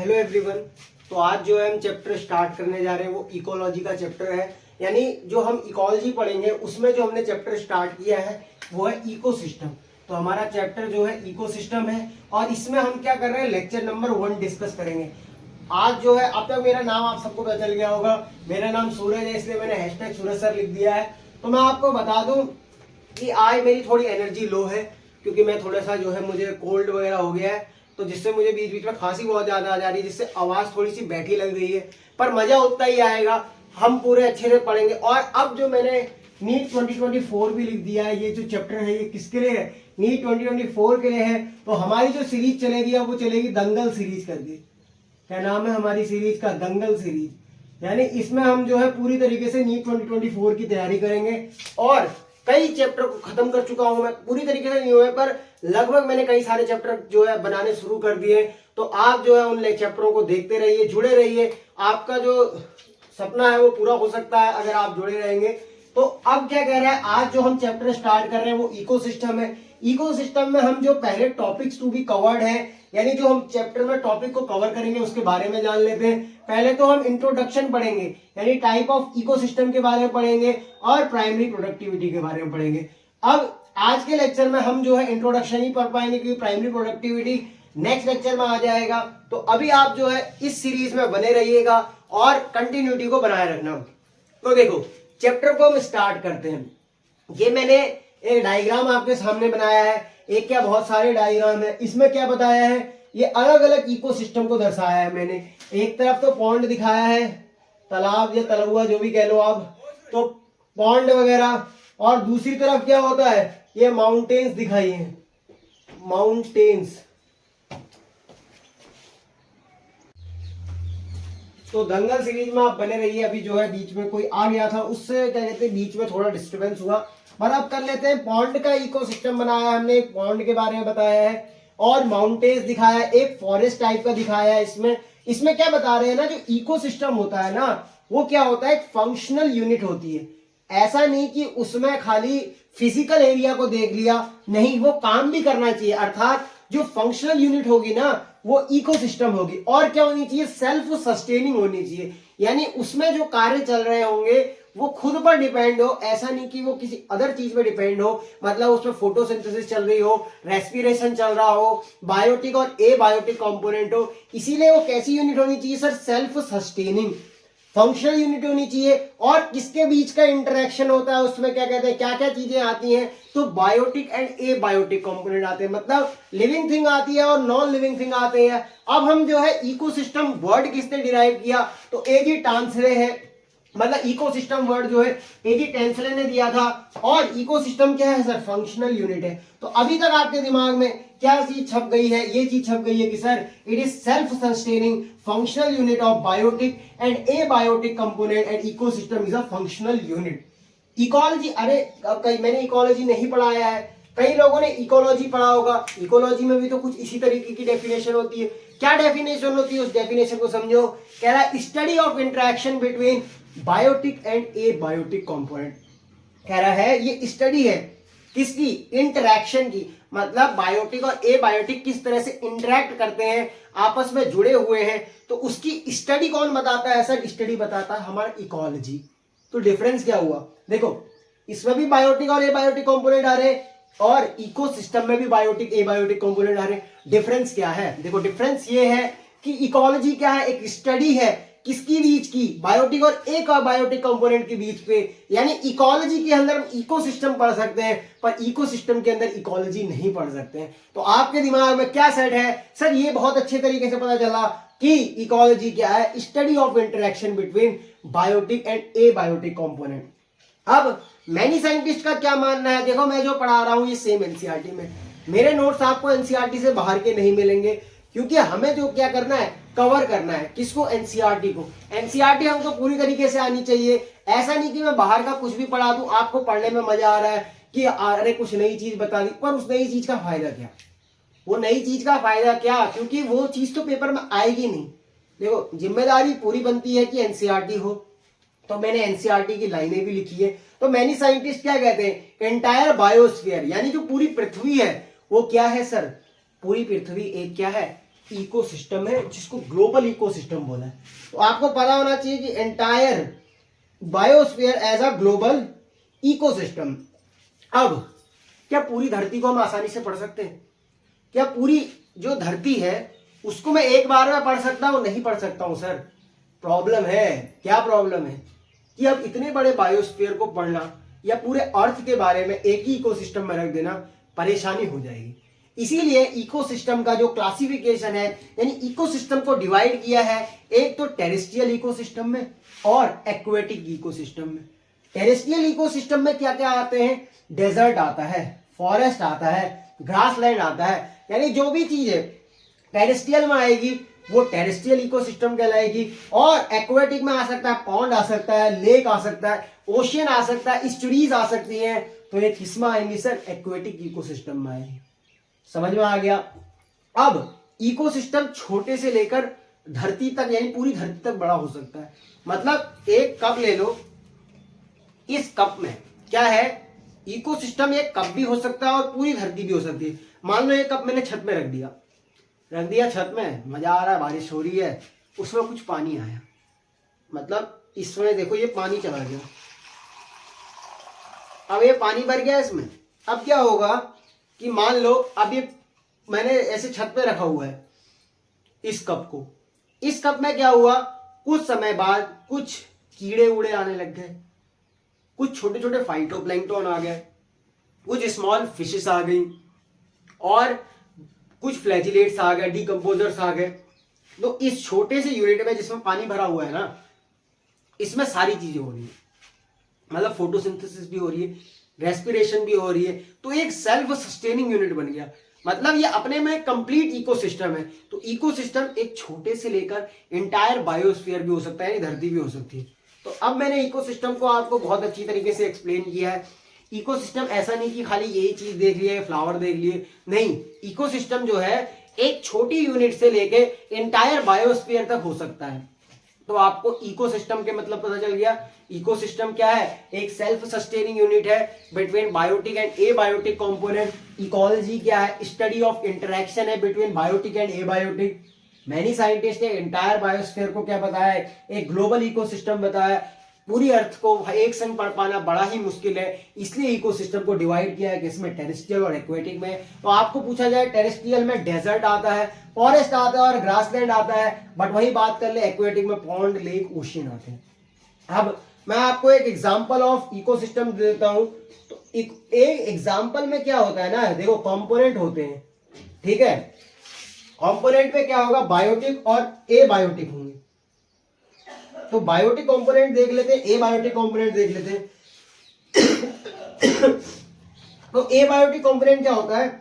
Hello everyone. तो आज जो है हम चैप्टर स्टार्ट करने जा रहे हैं वो इकोलॉजी का चैप्टर है। यानी जो हम इकोलॉजी पढ़ेंगे उसमें जो हमने चैप्टर स्टार्ट किया है वो है इकोसिस्टम। तो हमारा चैप्टर जो है इकोसिस्टम है और इसमें हम क्या कर रहे हैं, लेक्चर नंबर 1 डिस्कस करेंगे। आज जो है, अब तक मेरा नाम आप सबको पता चल गया होगा, मेरा नाम सूरज है, इसलिए मैंने हैशटैग सूरज सर लिख दिया है। तो मैं आपको बता दूं कि आज मेरी थोड़ी एनर्जी लो है क्योंकि मैं थोड़ा सा जो है मुझे कोल्ड वगैरह हो गया है, तो जिससे मुझे बीच बीच में खांसी बहुत ज्यादा आ जा रही है, जिससे आवाज थोड़ी सी बैठी लग रही है। पर मजा उतना ही आएगा, हम पूरे अच्छे से पढ़ेंगे। और अब जो मैंने नीट 2024 भी लिख दिया है, ये जो चैप्टर है ये किसके लिए है, नीट 2024 के लिए है। तो हमारी जो सीरीज चलेगी अब वो चलेगी दंगल सीरीज करके। क्या नाम है हमारी सीरीज का? दंगल सीरीज। यानी इसमें हम जो है पूरी तरीके से नीट 2024 की तैयारी करेंगे और कई चैप्टर को खत्म कर चुका हूं मैं, पूरी तरीके से नहीं हुए पर लगभग मैंने कई सारे चैप्टर जो है बनाने शुरू कर दिए। तो आप जो है उन चैप्टरों को देखते रहिए, जुड़े रहिए। आपका जो सपना है वो पूरा हो सकता है अगर आप जुड़े रहेंगे। तो अब क्या कह रहा है, आज जो हम चैप्टर स्टार्ट कर रहे हैं वो इकोसिस्टम है। इकोसिस्टम में हम जो पहले टॉपिक्स टू बी कवर्ड है, यानी जो हम चैप्टर में टॉपिक को कवर करेंगे उसके बारे में जान लेते हैं। पहले तो हम इंट्रोडक्शन पढ़ेंगे, यानी टाइप ऑफ इकोसिस्टम के बारे में पढ़ेंगे और प्राइमरी प्रोडक्टिविटी के बारे में पढ़ेंगे। अब आज के लेक्चर में हम जो है इंट्रोडक्शन ही पढ़ पाएंगे क्योंकि प्राइमरी प्रोडक्टिविटी नेक्स्ट लेक्चर में आ जाएगा। तो अभी आप जो है इस सीरीज में बने रहिएगा और कंटिन्यूटी को बनाए रखना। तो देखो चैप्टर को हम स्टार्ट करते हैं। ये मैंने एक डायग्राम आपके सामने बनाया है, एक क्या बहुत सारे डायग्राम है। इसमें क्या बताया है, ये अलग अलग इकोसिस्टम को दर्शाया है मैंने। एक तरफ तो पॉन्ड दिखाया है, तालाब या तलुआ जो भी कह लो आप, तो पॉन्ड वगैरह, और दूसरी तरफ क्या होता है, ये माउंटेन्स दिखाई है, माउंटेन्स। तो दंगल सीरीज में आप बने रहिए। अभी जो है बीच में कोई आ गया था, उससे क्या कहते हैं बीच में थोड़ा डिस्टरबेंस हुआ, पर अब कर लेते हैं। पॉन्ड का इकोसिस्टम बनाया है हमने, पॉन्ड के बारे में बताया है और माउंटेन्स दिखाया है, एक फॉरेस्ट टाइप का दिखाया है। इसमें क्या बता रहे हैं ना, जो इकोसिस्टम होता है ना वो क्या होता है, एक फंक्शनल यूनिट होती है। ऐसा नहीं कि उसमें खाली फिजिकल एरिया को देख लिया, नहीं, वो काम भी करना चाहिए। अर्थात जो फंक्शनल यूनिट होगी ना वो इकोसिस्टम होगी। और क्या होनी चाहिए, सेल्फ सस्टेनिंग होनी चाहिए। यानी उसमें जो कार्य चल रहे होंगे वो खुद पर डिपेंड हो, ऐसा नहीं कि वो किसी अदर चीज पे डिपेंड हो। मतलब उसमें फोटोसिंथेसिस चल रही हो, रेस्पिरेशन चल रहा हो, बायोटिक और एबायोटिक कंपोनेंट हो। इसीलिए वो कैसी यूनिट होनी चाहिए sir, self sustaining functional unit होनी चाहिए। और किसके बीच का इंटरेक्शन होता है उसमें क्या कहते हैं, क्या क्या चीजें आती हैं, तो बायोटिक एंड एबायोटिक कंपोनेंट आते हैं। मतलब लिविंग थिंग आती है और नॉन लिविंग थिंग आते हैं। अब हम जो है इकोसिस्टम वर्ड किसने डिराइव किया, तो एजी टांसले है। मतलब इकोसिस्टम वर्ड जो है एजी टेंसले ने दिया था। और इकोसिस्टम क्या है सर, फंक्शनल यूनिट है। तो अभी तक आपके दिमाग में क्या चीज छप गई है, ये चीज छप गई है कि sir it is self sustaining functional unit of biotic and abiotic component and ecosystem is a functional unit. Ecology, अरे कई मैंने इकोलॉजी नहीं पढ़ाया है, कई लोगों ने इकोलॉजी पढ़ा होगा। इकोलॉजी में भी तो कुछ इसी तरीके की डेफिनेशन होती है। क्या डेफिनेशन होती है, उस डेफिनेशन को समझो। कह रहा है study of interaction between biotic and abiotic component. कह रहा है ये स्टडी है किसकी, इंटरैक्शन की। मतलब बायोटिक और एबायोटिक किस तरह से इंटरैक्ट करते हैं, आपस में जुड़े हुए हैं, तो उसकी स्टडी कौन बताता है सर, स्टडी बताता है हमारा इकोलॉजी। तो डिफरेंस क्या हुआ, देखो इसमें भी बायोटिक और एबायोटिक कंपोनेंट आ रहे हैं और इकोसिस्टम में भी बायोटिक एबायोटिक कंपोनेंट आ रहे हैं। डिफरेंस क्या है, देखो डिफरेंस ये है कि इकोलॉजी क्या है, एक स्टडी है किसकी बीच की, बायोटिक और एक बायोटिक कंपोनेंट के बीच पे। यानी इकोलॉजी के अंदर हम इकोसिस्टम पढ़ सकते हैं पर इकोसिस्टम के अंदर इकोलॉजी नहीं पढ़ सकते हैं। तो आपके दिमाग में क्या सेट है सर, ये बहुत अच्छे तरीके से पता चला कि इकोलॉजी क्या है, study of interaction between biotic and abiotic component. अब मैनी साइंटिस्ट का क्या मानना है, देखो मैं जो पढ़ा रहा हूं ये सेम एनसीईआरटी में, मेरे नोट्स आपको एनसीईआरटी से बाहर के नहीं मिलेंगे क्योंकि हमें जो क्या करना है, कवर करना है किसको, एनसीईआरटी को। एनसीईआरटी हमको पूरी तरीके से आनी चाहिए। ऐसा नहीं कि मैं बाहर का कुछ भी पढ़ा दूं, आपको पढ़ने में मजा आ रहा है कि अरे कुछ नई चीज बता दी, पर उस नई चीज का फायदा क्या, वो नई चीज का फायदा क्या, क्योंकि वो चीज तो पेपर में आएगी नहीं। देखो जिम्मेदारी पूरी बनती है कि एनसीईआरटी हो, तो मैंने एनसीईआरटी की लाइनें भी लिखी है। तो मैनी साइंटिस्ट क्या कहते हैं, एंटायर बायोस्फीयर, यानी जो पूरी पृथ्वी है वो क्या है सर, पूरी पृथ्वी एक क्या है, इकोसिस्टम है जिसको ग्लोबल इकोसिस्टम बोला है। तो आपको पता होना चाहिए कि entire biosphere as a global ecosystem. अब क्या पूरी धरती को हम आसानी से पढ़ सकते हैं? क्या पूरी जो धरती है उसको मैं एक बार में पढ़ सकता हूं? नहीं पढ़ सकता हूं सर। प्रॉब्लम है। क्या प्रॉब्लम है कि अब इतने बड़े बायोस्फीयर को पढ़ना या पूरे अर्थ के बारे में एक ही इकोसिस्टम में रख देना परेशानी हो जाएगी। इसीलिए इकोसिस्टम का जो क्लासिफिकेशन है, यानी इकोसिस्टम को डिवाइड किया है एक तो टेरेस्ट्रियल इकोसिस्टम में और एक्वेटिक इकोसिस्टम में। टेरेस्ट्रियल इकोसिस्टम में क्या क्या आते हैं? डेजर्ट आता है, फॉरेस्ट आता है, ग्रासलैंड आता है, यानी जो भी चीज है टेरेस्ट्रियल में आएगी वो टेरेस्ट्रियल इकोसिस्टम कहलाएगी। और एक्वेटिक में आ सकता है, पॉन्ड आ सकता है, लेक आ सकता है, ओशियन आ सकता है, स्टरीज आ सकती हैं, तो ये किस में आएंगी सर? एक्वेटिक इकोसिस्टम में आएंगी। समझ में आ गया? अब इकोसिस्टम छोटे से लेकर धरती तक, यानी पूरी धरती तक बड़ा हो सकता है। मतलब एक कप ले लो, इस कप में क्या है? इकोसिस्टम एक कप भी हो सकता है और पूरी धरती भी हो सकती है। मान लो एक कप मैंने छत में रख दिया छत में, मजा आ रहा है, बारिश हो रही है, उसमें कुछ पानी आया, मतलब इसमें देखो ये पानी चला गया, अब ये पानी भर गया इसमें। अब क्या होगा कि मान लो अब ये मैंने ऐसे छत पे रखा हुआ है इस कप को, इस कप में क्या हुआ? कुछ समय बाद कुछ कीड़े उड़े आने लग गए, कुछ छोटे छोटे फाइटोप्लैंक्टन आ गए, कुछ स्मॉल फिशेस आ गई और कुछ फ्लैजिलेट्स आ गए, डिकम्पोजर्स आ गए। तो इस छोटे से यूनिट में जिसमें पानी भरा हुआ है ना, इसमें सारी चीजें हो रही है, मतलब फोटोसिंथेसिस भी हो रही है, रेस्पिरेशन भी हो रही है, तो एक सेल्फ सस्टेनिंग यूनिट बन गया। मतलब ये अपने में कंप्लीट इकोसिस्टम है। तो इकोसिस्टम एक छोटे से लेकर एंटायर बायोस्फीयर भी हो सकता है, यानी धरती भी हो सकती है। तो अब मैंने इकोसिस्टम को आपको बहुत अच्छी तरीके से एक्सप्लेन किया है। इकोसिस्टम ऐसा नहीं कि खाली यही चीज देख लिया, फ्लावर देख लिए, नहीं। इकोसिस्टम जो है एक छोटी यूनिट से लेके एंटायर बायोस्फीयर तक हो सकता है। तो आपको इकोसिस्टम के मतलब पता चल गया। इकोसिस्टम क्या है? एक सेल्फ सस्टेनिंग यूनिट है between biotic and abiotic component. Ecology क्या है? स्टडी ऑफ इंटरेक्शन है between biotic and abiotic. Many scientist ने एंटायर बायोस्फीयर को क्या बताया है? एक ग्लोबल इकोसिस्टम बताया। पूरी अर्थ को एक संग पढ़ पाना बड़ा ही मुश्किल है, इसलिए इकोसिस्टम को डिवाइड किया है कि इसमें टेरेस्ट्रियल और एक्वेटिक में। तो आपको पूछा जाए टेरेस्ट्रियल में डेजर्ट आता है, फॉरेस्ट आता है और ग्रासलैंड आता है, बट वही बात कर ले एक्वेटिक में पॉन्ड, लेक, ओशियन आते हैं। अब मैं आपको एक एग्जांपल ऑफ इकोसिस्टम देता हूं। तो एक एग्जांपल में क्या होता है ना, देखो कंपोनेंट होते हैं, ठीक है। कंपोनेंट में क्या होगा? बायोटिक और एबायोटिक होंगे। तो बायोटिक कंपोनेंट देख लेते हैं, एबायोटिक कंपोनेंट देख लेते हैं। तो एबायोटिक कंपोनेंट क्या होता है?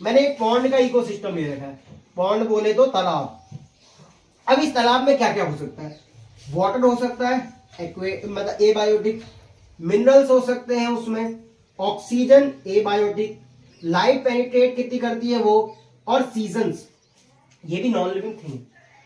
मैंने एक पॉन्ड का इकोसिस्टम ले रखा है। पॉन्ड बोले तो तालाब। अब इस तालाब में क्या क्या हो सकता है? वाटर हो सकता है, मतलब एबायोटिक। मिनरल्स हो सकते हैं उसमें, ऑक्सीजन एबायोटिक, लाइट पेनिट्रेट कितनी करती है वो, और सीजन्स, ये भी नॉन लिविंग थिंग।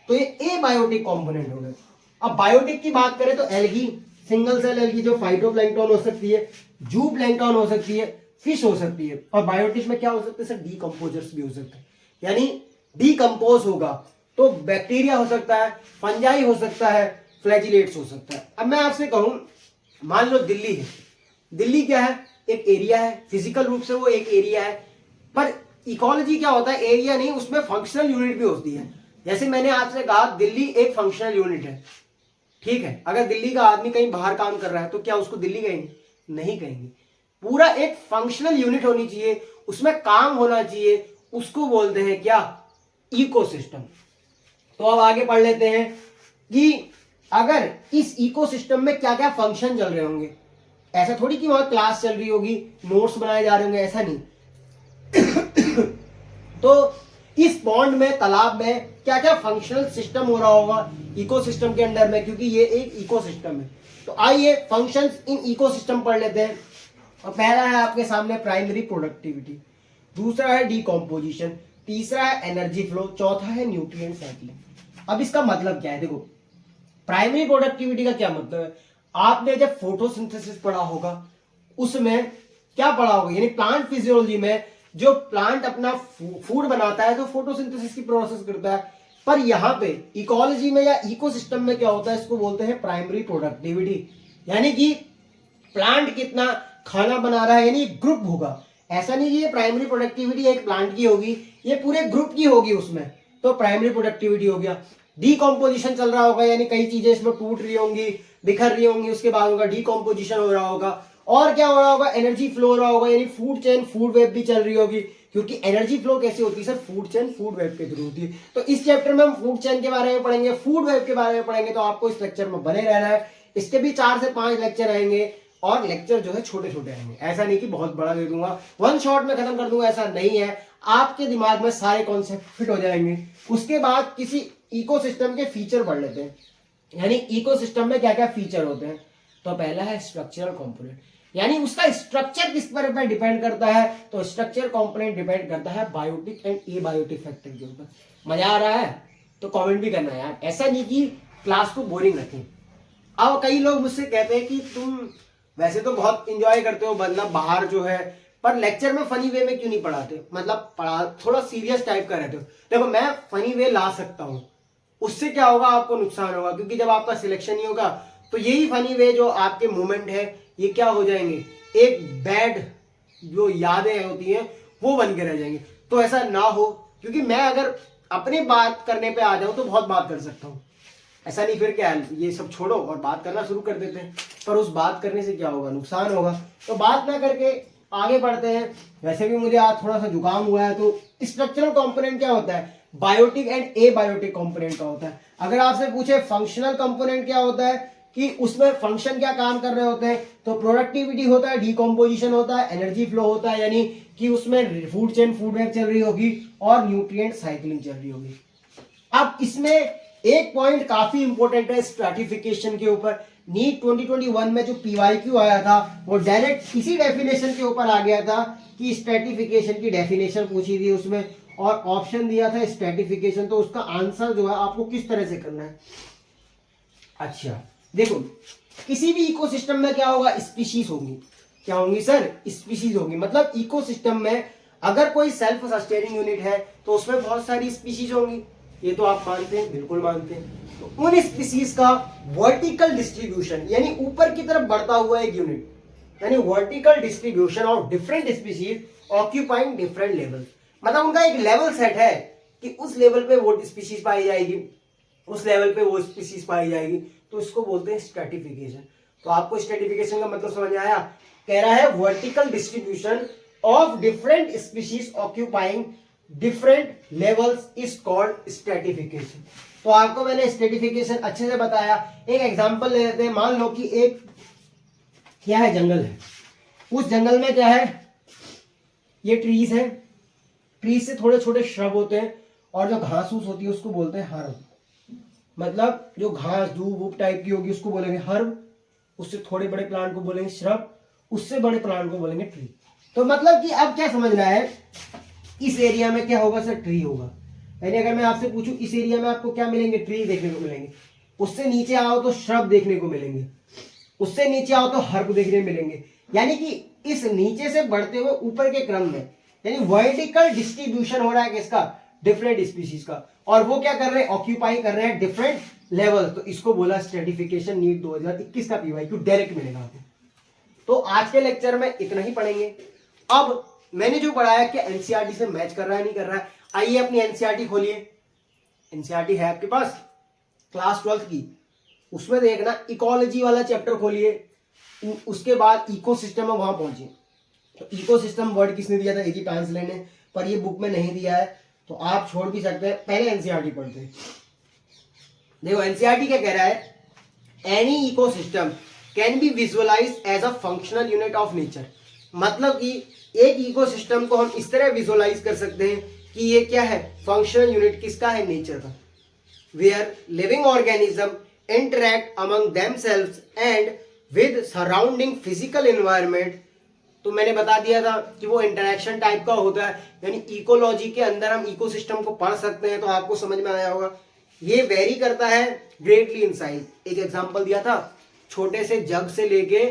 तो ये एबायोटिक कंपोनेंट हो गए। अब बायोटिक की बात करें तो एल्गी, सिंगल सेल एल्गी जो फाइटोप्लैंक्टन हो सकती है, जू प्लैंक्टन हो सकती है, फिश हो सकती है। और बायोटिक में क्या हो सकते हैं सर? डीकंपोजर्स भी हो सकते हैं, यानी डीकंपोज होगा तो बैक्टीरिया हो सकता है, फंजाई हो सकता है, फ्लैजिलेट्स हो सकता है। अब मैं आपसे कहूं, मान लो दिल्ली है। दिल्ली क्या है? एक एरिया है, फिजिकल रूप से वो एक एरिया है, पर इकोलॉजी क्या होता है? एरिया नहीं, उसमें फंक्शनल यूनिट भी होती है। जैसे मैंने आपसे कहा दिल्ली एक फंक्शनल यूनिट है, ठीक है। अगर दिल्ली का आदमी कहीं बाहर काम कर रहा है तो क्या उसको दिल्ली कहेंगे? नहीं कहेंगे। पूरा एक फंक्शनल यूनिट होनी चाहिए, उसमें काम होना चाहिए, उसको बोलते हैं क्या? इकोसिस्टम। तो अब आगे पढ़ लेते हैं कि अगर इस इकोसिस्टम में क्या क्या फंक्शन चल रहे होंगे। ऐसा थोड़ी कि वहां क्लास चल रही होगी, नोट्स बनाए जा रहे होंगे, ऐसा नहीं। तो इस पॉन्ड में, तालाब में क्या क्या फंक्शनल सिस्टम हो रहा होगा इकोसिस्टम के अंदर में, क्योंकि ये एक इकोसिस्टम है। तो आइए फंक्शंस इन इकोसिस्टम पढ़ लेते हैं। और पहला है आपके सामने प्राइमरी प्रोडक्टिविटी, दूसरा है डीकॉम्पोजिशन, तीसरा है एनर्जी फ्लो, चौथा है न्यूट्रिएंट साइक्लिंग। अब इसका मतलब क्या है? देखो, प्राइमरी प्रोडक्टिविटी का क्या मतलब है? आपने जब फोटोसिंथेसिस पढ़ा होगा उसमें क्या पढ़ा होगा, यानी प्लांट फिजियोलॉजी में जो प्लांट अपना फूड बनाता है तो फोटोसिंथेसिस की प्रोसेस करता है। पर यहाँ पे इकोलॉजी में या इकोसिस्टम में क्या होता है, इसको बोलते हैं प्राइमरी प्रोडक्टिविटी, यानी कि प्लांट कितना खाना बना रहा है, यानी ग्रुप होगा। ऐसा नहीं कि ये प्राइमरी प्रोडक्टिविटी एक प्लांट की होगी, ये पूरे ग्रुप की होगी उसमें, तो प्राइमरी प्रोडक्टिविटी हो गया। डीकॉम्पोजिशन चल रहा होगा, यानी कई चीजें इसमें टूट रही होंगी, बिखर रही होंगी, उसके बाद होगा डीकॉम्पोजिशन हो रहा होगा। और क्या हो रहा होगा, एनर्जी फ्लो हो रहा होगा, यानी फूड चेन फूड वेब भी चल रही होगी। क्योंकि एनर्जी फ्लो कैसे होती है sir, food chain food web के थ्रू होती है। तो इस चैप्टर में हम फूड चेन के बारे में पढ़ेंगे, फूड वेब के बारे में पढ़ेंगे, तो आपको इस लेक्चर में बने रहना है। इसके भी 4 से 5 लेक्चर आएंगे, और लेक्चर जो है छोटे छोटे आएंगे, ऐसा नहीं कि बहुत बड़ा दे दूंगा, वन शॉट में खत्म कर दूंगा, ऐसा नहीं है। आपके दिमाग में सारे कॉन्सेप्ट फिट हो जाएंगे। उसके बाद किसी इकोसिस्टम के फीचर पढ़ लेते हैं, यानी इकोसिस्टम में क्या क्या फीचर होते हैं। तो पहला है स्ट्रक्चरल कंपोनेंट, यानी उसका स्ट्रक्चर किस पर डिपेंड करता है, तो स्ट्रक्चर कंपोनेंट डिपेंड करता है बायोटिक एंड एबायोटिक फैक्टर के ऊपर। मजा आ रहा है तो कमेंट भी करना यार, ऐसा नहीं कि क्लास को बोरिंग रखें। अब कई लोग मुझसे कहते हैं कि तुम वैसे तो बहुत इंजॉय करते हो, मतलब बाहर जो है, पर लेक्चर में फनी वे में क्यों नहीं पढ़ाते, मतलब पढ़ा थोड़ा सीरियस टाइप का रहते हो। देखो मैं फनी वे ला सकता हूँ, उससे क्या होगा, आपको नुकसान होगा, क्योंकि जब आपका सिलेक्शन नहीं होगा तो यही फनी वे जो आपके मोमेंट है ये क्या हो जाएंगे, एक बैड जो यादें होती हैं वो बन के रह जाएंगे। तो ऐसा ना हो, क्योंकि मैं अगर अपनी बात करने पे आ जाऊं तो बहुत बात कर सकता हूं, ऐसा नहीं फिर क्या है, ये सब छोड़ो और बात करना शुरू कर देते हैं, पर उस बात करने से क्या होगा, नुकसान होगा। तो बात ना करके आगे बढ़ते हैं। वैसे भी मुझे आज थोड़ा सा जुकाम हुआ है, तो स्ट्रक्चरल कंपोनेंट क्या होता है, बायोटिक एंड एबायोटिक कंपोनेंट का होता है। अगर आपसे पूछे फंक्शनल कंपोनेंट क्या होता है, कि उसमें फंक्शन क्या काम कर रहे होते हैं, तो प्रोडक्टिविटी होता है, डीकॉम्पोजिशन होता है, एनर्जी फ्लो होता है, यानी कि उसमें फूड चेन फूड वेब चल रही होगी, और न्यूट्रिएंट साइक्लिंग चल रही होगी। अब इसमें एक पॉइंट काफी इंपॉर्टेंट है स्ट्रैटिफिकेशन के ऊपर। नीट 2021 में जो पीवाईक्यू आया था वो डायरेक्ट इसी डेफिनेशन के ऊपर आ गया था, कि स्ट्रैटिफिकेशन की डेफिनेशन पूछी थी उसमें, और ऑप्शन दिया था स्ट्रैटिफिकेशन, तो उसका आंसर जो है आपको किस तरह से करना है। अच्छा देखो, किसी भी इकोसिस्टम में क्या होगा, स्पीशीज होंगी। क्या होंगी सर, स्पीशीज होंगी। मतलब इकोसिस्टम में अगर कोई सेल्फ सस्टेनिंग यूनिट है तो उसमें बहुत सारी स्पीशीज होंगी, ये तो आप मानते हैं, बिल्कुल मानते हैं। तो उन स्पीशीज का वर्टिकल डिस्ट्रीब्यूशन, यानी ऊपर की तरफ बढ़ता हुआ एक यूनिट, यानी vertical distribution of different species occupying different level. मतलब उनका एक लेवल सेट है कि उस लेवल पे वो स्पीशीज पाई जाएगी, उस लेवल पे वो स्पीशीज पाई जाएगी, तो इसको बोलते हैं स्ट्रैटिफिकेशन। तो आपको स्ट्रैटिफिकेशन का मतलब समझ आया, कह रहा है vertical distribution of different species occupying different levels is called stratification. तो आपको मैंने स्ट्रैटिफिकेशन अच्छे से बताया। एक एग्जांपल ले लेते हैं। मान लो कि एक क्या है, जंगल है, उस जंगल में क्या है, ये ट्रीज है, ट्रीज से थोड़े छोटे श्रब होते हैं, और जो घास फूस होती है उसको बोलते हैं हर्ब। मतलब जो घास धूप वूप टाइप की होगी उसको बोलेंगे हर्ब, उससे थोड़े बड़े प्लांट को बोलेंगे श्रब, उससे बड़े प्लांट को बोलेंगे ट्री। तो मतलब कि अब क्या समझना है, इस एरिया में क्या होगा सर, ट्री होगा। यानी अगर मैं आपसे पूछूं इस एरिया में आपको क्या मिलेंगे, ट्री देखने को मिलेंगे। उससे नीचे आओ तो श्रब देखने को मिलेंगे, उससे नीचे आओ तो हर्ब देखने मिलेंगे। यानी कि इस नीचे से बढ़ते हुए ऊपर के क्रम में, यानी वर्टिकल डिस्ट्रीब्यूशन हो रहा है किसका, डिफरेंट स्पीशीज का, और वो क्या कर रहे हैं, ऑक्यूपाई कर रहे हैं डिफरेंट लेवल। तो इसको बोला स्ट्रैटिफिकेशन। नीट 2021 का पीवाईक्यू डायरेक्ट मिलेगा आपको। तो आज के लेक्चर में इतना ही पढ़ेंगे। अब मैंने जो पढ़ाया क्या एनसीईआरटी से मैच कर रहा है, नहीं कर रहा है, आइए अपनी एनसीईआरटी खोलिए। एनसीईआरटी है आपके पास क्लास 12th की, उसमें देखना इकोलॉजी वाला चैप्टर खोलिए, उसके बाद इकोसिस्टम में वहां पहुंचे। तो इकोसिस्टम वर्ड किसने दिया था, एजी ट्रांसलेट ने, पर ये बुक में नहीं दिया है, तो आप छोड़ भी सकते हैं, पहले एनसीईआरटी पढ़ते हैं। देखो एनसीईआरटी क्या कह रहा है, any ecosystem can be visualize as a functional unit of nature. मतलब कि एक इकोसिस्टम को हम इस तरह विजुअलाइज कर सकते हैं कि ये क्या है, फंक्शनल यूनिट किसका है, नेचर का। Where living organism interact among themselves and with surrounding physical environment. तो मैंने बता दिया था कि वो इंटरेक्शन टाइप का होता है, यानी इकोलॉजी के अंदर हम इकोसिस्टम को पढ़ सकते हैं। तो आपको समझ में आया होगा, ये वेरी करता है ग्रेटली इन साइज। एक एग्जांपल दिया था, छोटे से जग से लेके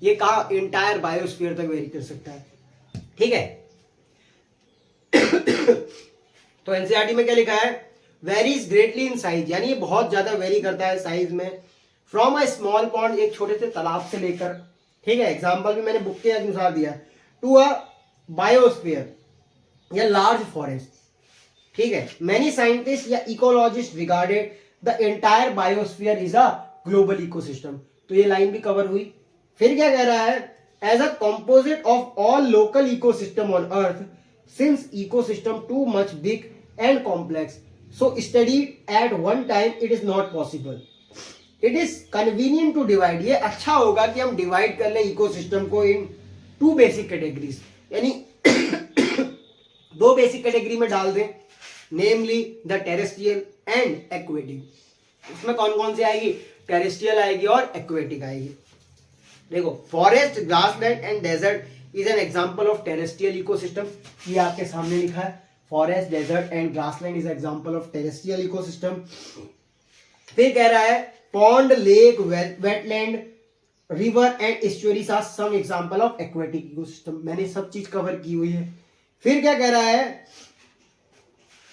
ये कहा इंटायर बायोस्फीयर तक वेरी कर सकता है, ठीक है। तो एनसीईआरटी में क्या लिखा है, वेरीज ग्रेटली इन साइज, यानी ये बहुत ज्यादा वेरी करता है साइज में, फ्रॉम अ स्मॉल पॉन्ड, एक छोटे से तालाब से लेकर, ठीक है, एग्जाम्पल भी मैंने बुक के अनुसार दिया, टू अ बायोस्फीयर या लार्ज फॉरेस्ट, ठीक है। मैनी साइंटिस्ट या ecologist regarded the entire biosphere is a global ecosystem. तो ये लाइन भी कवर हुई। फिर क्या कह रहा है, as a composite of all local ecosystem on earth, since ecosystem too much big and complex, so studied at one time it is not possible, it is convenient to divide. ये अच्छा होगा कि हम डिवाइड कर लें ecosystem को इन to basic categories, यानी दो बेसिक कैटेगरी में डाल दें, namely the terrestrial and aquatic. इसमें कौन कौन सी आएगी, टेरेस्ट्रियल आएगी और एक्वेटिक आएगी। देखो, forest, grassland and desert is an example of terrestrial ecosystem, ये आपके सामने लिखा है, forest, desert and grassland is example of terrestrial ecosystem. फिर कह रहा है pond, lake, wetland, river and estuaries are some example of aquatic ecosystem. मैंने सब चीज कवर की हुई है। फिर क्या कह रहा है,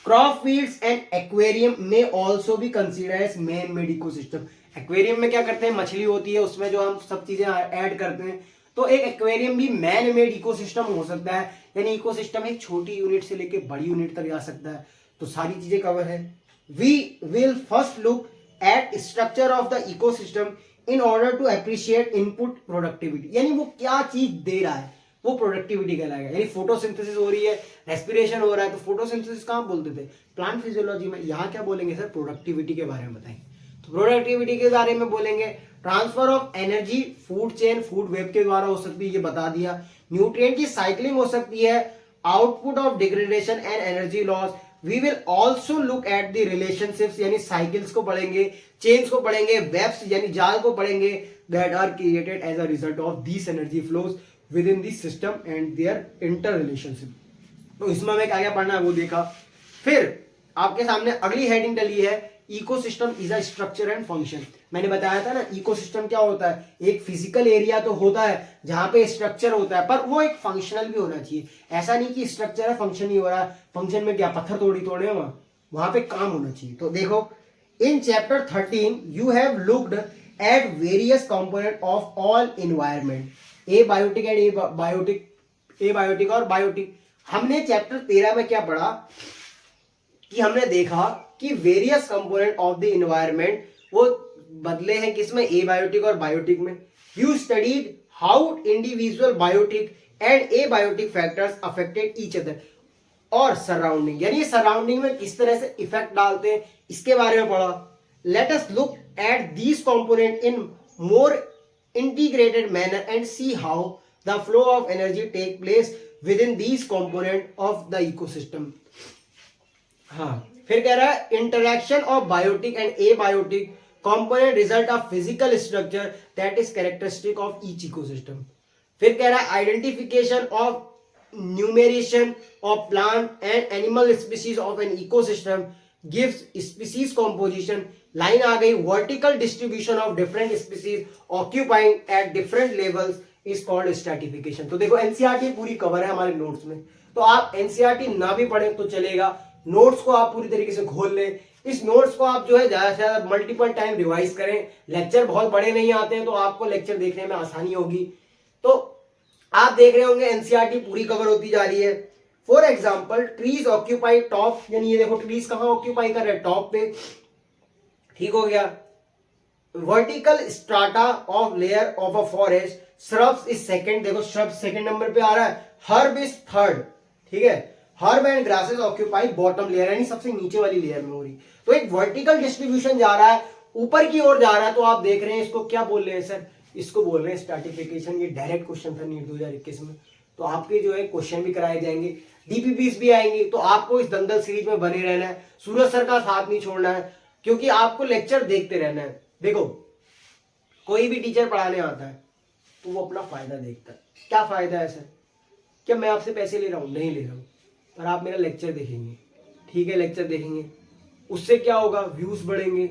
क्रॉप फील्ड्स एंड एक्वेरियम में ऑल्सो भी consider as man made ecosystem. Aquarium में क्या करते हैं, मछली होती है, उसमें जो हम सब चीजें ऐड करते हैं, तो एक एक्वेरियम भी मैन मेड इकोसिस्टम हो सकता है, यानी इकोसिस्टम एक छोटी यूनिट से लेके बड़ी यूनिट तक जा सकता है। तो सारी चीजें कवर है। We will first look at structure of the ecosystem in order to appreciate input productivity, यानी वो क्या चीज दे रहा है वो प्रोडक्टिविटी कहलाएगा। यानी फोटोसिंथेसिस हो रही है, रेस्पिरेशन हो रहा है, तो फोटोसिंथेसिस कहाँ बोलते थे, प्लांट फिजियोलॉजी में। यहाँ क्या बोलेंगे सर, प्रोडक्टिविटी के बारे में बताएंगे। तो प्रोडक्टिविटी के बारे में बोलेंगे, transfer of energy food chain, food web के द्वारा हो सकती है, ये बता दिया। न्यूट्रिएंट की साइक्लिंग हो सकती है, output of degradation and energy loss. We will also look at the relationships, यानी साइकिल्स को पढ़ेंगे, चेन्स को पढ़ेंगे, वेब्स यानी जाल को पढ़ेंगे, that are created as a result of this energy flows within this system and their interrelationship. तो इसमें हमें क्या क्या पढ़ना है वो देखा। फिर आपके सामने अगली हेडिंग डली है, ecosystem is a structure and function. मैंने बताया था ना, इकोसिस्टम क्या होता है, एक फिजिकल एरिया तो होता है जहां पे स्ट्रक्चर होता है, पर वो एक फंक्शनल भी होना चाहिए। ऐसा नहीं कि स्ट्रक्चर है फंक्शन नहीं हो रहा है, फंक्शन में क्या पत्थर तोड़े वहां पे काम होना चाहिए। तो देखो, in chapter 13 you have looked at various component of all environment, abiotic and abiotic और बायोटिक। हमने चैप्टर 13 में क्या पढ़ा कि हमने देखा कि various component of the environment वो बदले हैं किसमें, ए बायोटिक और बायोटिक में। You studied how individual biotic and abiotic factors affected each other और सराउंडिंग, यानी सराउंडिंग में किस तरह से इफेक्ट डालते हैं, इसके बारे में पढ़ा। Let us look at these component in more integrated manner and see how the flow of energy take place within these component of the ecosystem। हाँ, फिर कह रहा है interaction of biotic and abiotic component result of physical structure that is characteristic of each ecosystem। फिर कह रहा है identification of numeration of plant and animal species of an ecosystem gives species composition। Line आ गई, vertical distribution of different species occupying at different levels is called stratification. तो देखो, NCERT पूरी cover है हमारे नोट्स में, तो आप एनसीईआरटी ना भी पढ़े तो चलेगा, नोट्स को आप पूरी तरीके से खोल लें। इस नोट्स को आप जो है ज्यादा से ज्यादा मल्टीपल टाइम रिवाइज करें। लेक्चर बहुत बड़े नहीं आते हैं, तो आपको लेक्चर देखने में आसानी होगी। तो आप देख रहे होंगे एनसीईआरटी पूरी कवर होती जा रही है। For example, trees occupy top, यानी ये देखो ट्रीज कहाँ ऑक्यूपाई कर रहे हैं, टॉप पे, ठीक हो गया। Vertical strata of layer of a forest, shrubs is second, देखो श्रब सेकंड नंबर पे आ रहा है, हर्ब इज थर्ड, ठीक है। Herb and grasses occupy bottom layer, यानी सबसे नीचे वाली लेयर में हो रही। तो एक वर्टिकल डिस्ट्रीब्यूशन जा रहा है, ऊपर की ओर जा रहा है। तो आप देख रहे हैं, इसको क्या बोल रहे हैं सर, इसको बोल रहे हैं स्ट्रैटिफिकेशन। ये डायरेक्ट क्वेश्चन था नीट 2021 में, तो आपके जो है क्वेश्चन भी कराए जाएंगे, डीपीपीस भी आएंगे। तो आपको इस दंगल सीरीज में बने रहना है, सूरज सर का साथ नहीं छोड़ना है, क्योंकि आपको लेक्चर देखते रहना है। देखो, कोई भी टीचर पढ़ाने आता है तो वो अपना फायदा देखता है। क्या फायदा है सर, क्या मैं आपसे पैसे ले रहा हूँ, नहीं ले रहा हूँ, पर आप मेरा लेक्चर देखेंगे, ठीक है, लेक्चर देखेंगे, उससे क्या होगा, व्यूज बढ़ेंगे।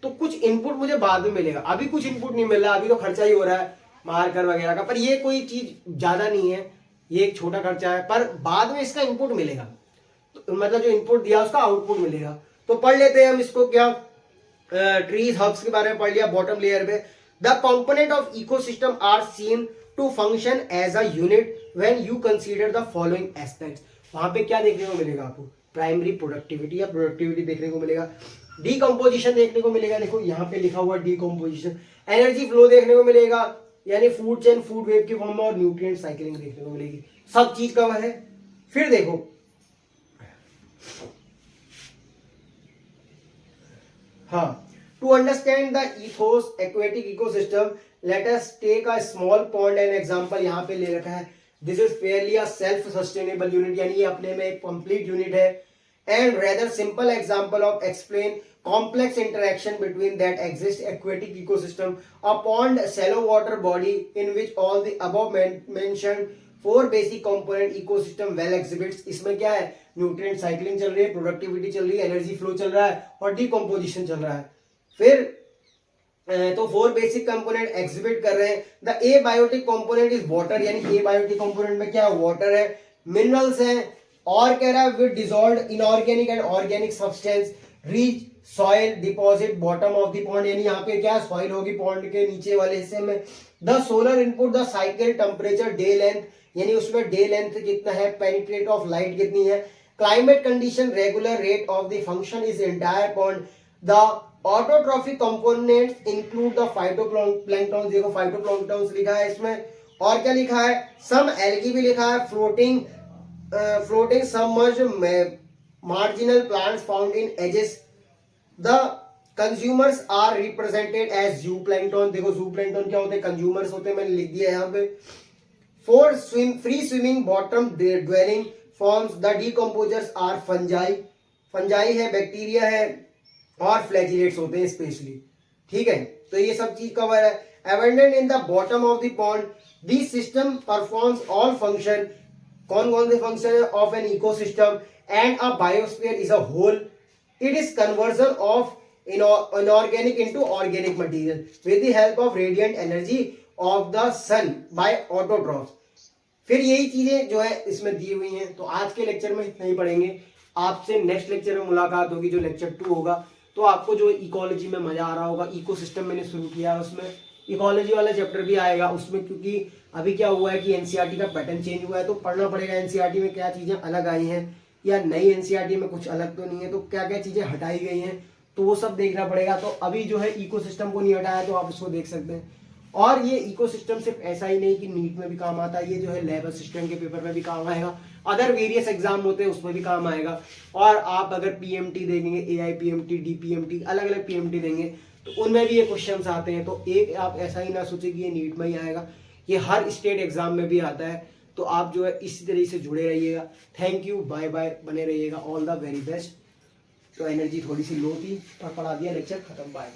तो कुछ इनपुट मुझे बाद में मिलेगा, अभी कुछ इनपुट नहीं मिल रहा, अभी तो खर्चा ही हो रहा है मार्कर वगैरह का, पर ये कोई चीज ज्यादा नहीं है, ये एक छोटा खर्चा है, पर बाद में इसका इनपुट मिलेगा। तो मतलब जो इनपुट दिया उसका आउटपुट मिलेगा। तो पढ़ लेते हैं हम इसको, क्या ट्रीज हब्स के बारे में पढ़ लिया बॉटम लेयर में। The component of ecosystem are seen to function as a unit when you consider the following aspects. वहां पे क्या देखने को मिलेगा आपको, प्राइमरी प्रोडक्टिविटी या प्रोडक्टिविटी देखने को मिलेगा, डीकम्पोजिशन देखने को मिलेगा, देखो यहाँ पे लिखा हुआ डीकम्पोजिशन, एनर्जी फ्लो देखने को मिलेगा यानी फूड चेन फूड वेव की फॉर्म में, और न्यूट्रिएंट साइकिलिंग देखने को मिलेगी। सब चीज कवर है। फिर देखो हाँ, to understand the ethos aquatic ecosystem let us take a small pond and example यहाँ पे ले रखा है। this is fairly a self sustainable unit यानी ये अपने में एक complete unit है, and rather simple example of explain complex interaction between that exist aquatic ecosystem, a pond shallow water body in which all the above mentioned four basic component ecosystem well exhibits। इसमें क्या है, nutrient cycling चल रही है, productivity चल रही है, energy flow चल रहा है और डीकम्पोजिशन चल रहा है। फिर तो फोर बेसिक कंपोनेंट एग्जिबिट कर रहे हैं। The abiotic component is water यानी ए बायोटिक कंपोनेंट में क्या है, वाटर है, मिनरल्स हैं, और कह रहा है with dissolved inorganic and organic substance reach soil deposit bottom of the pond यानी यहाँ पे क्या सॉइल होगी पॉन्ड के नीचे वाले हिस्से में। The solar input the cycle temperature day length यानी उसमें डे लेंथ कितना है, पेनिट्रेट ऑफ लाइट कितनी है, climate condition regular rate of the function is entire pond. The autotrophic components include the phytoplankton, देखो फाइटोप्लैंक्टन लिखा है इसमें, और क्या लिखा है, सम एल्गी भी लिखा है, floating submerged marginal plants found in edges। the consumers are represented as zooplankton, देखो zooplankton क्या होते हैं, consumers होते हैं, मैंने लिख दिया यहाँ पे। for free swimming bottom dwelling forms the decomposers are fungi है, बैक्टीरिया है और फ्लैजिलेट्स होते हैं स्पेशली, ठीक है। तो ये सब चीज कवर है। abundant in the bottom of the pond, this system performs all function, कौन कौन से फंक्शन है, of an ecosystem and a biosphere is a whole। It is conversion of inorganic into organic material with the help of radiant energy of the sun by autotrophs। फिर यही चीजें जो है इसमें दी हुई हैं। तो आज के लेक्चर में इतना ही पढ़ेंगे, आपसे नेक्स्ट लेक्चर में मुलाकात होगी जो लेक्चर 2 होगा। तो आपको जो इकोलॉजी में मजा आ रहा होगा, इकोसिस्टम मैंने शुरू किया है उसमें इकोलॉजी वाला चैप्टर भी आएगा उसमें, क्योंकि अभी क्या हुआ है कि एनसीईआरटी का पैटर्न चेंज हुआ है, तो पढ़ना पड़ेगा एनसीईआरटी में क्या चीजें अलग आई हैं या नई एनसीईआरटी में कुछ अलग तो नहीं है, तो क्या क्या चीजें हटाई गई हैं, तो वो सब देखना पड़ेगा। तो अभी जो है इकोसिस्टम को नहीं हटाया तो आप उसको देख सकते हैं। और ये इकोसिस्टम सिर्फ ऐसा ही नहीं कि नीट में भी काम आता है, ये जो है लैब असिस्टेंट के पेपर में भी काम आएगा, अदर वेरियस एग्जाम होते हैं उसमें भी काम आएगा। और आप अगर पीएमटी देंगे, एआईपीएमटी, डीपीएमटी, अलग अलग पीएमटी देंगे तो उनमें भी ये क्वेश्चंस आते हैं। तो एक आप ऐसा ही ना सोचे कि ये नीट में ही आएगा, ये हर स्टेट एग्जाम में भी आता है। तो आप जो है इसी तरीके से जुड़े रहिएगा। थैंक यू, बाय बाय, बने रहिएगा, ऑल द वेरी बेस्ट। तो एनर्जी थोड़ी सी लो थी पर पढ़ा दिया, लेक्चर खत्म, बाय।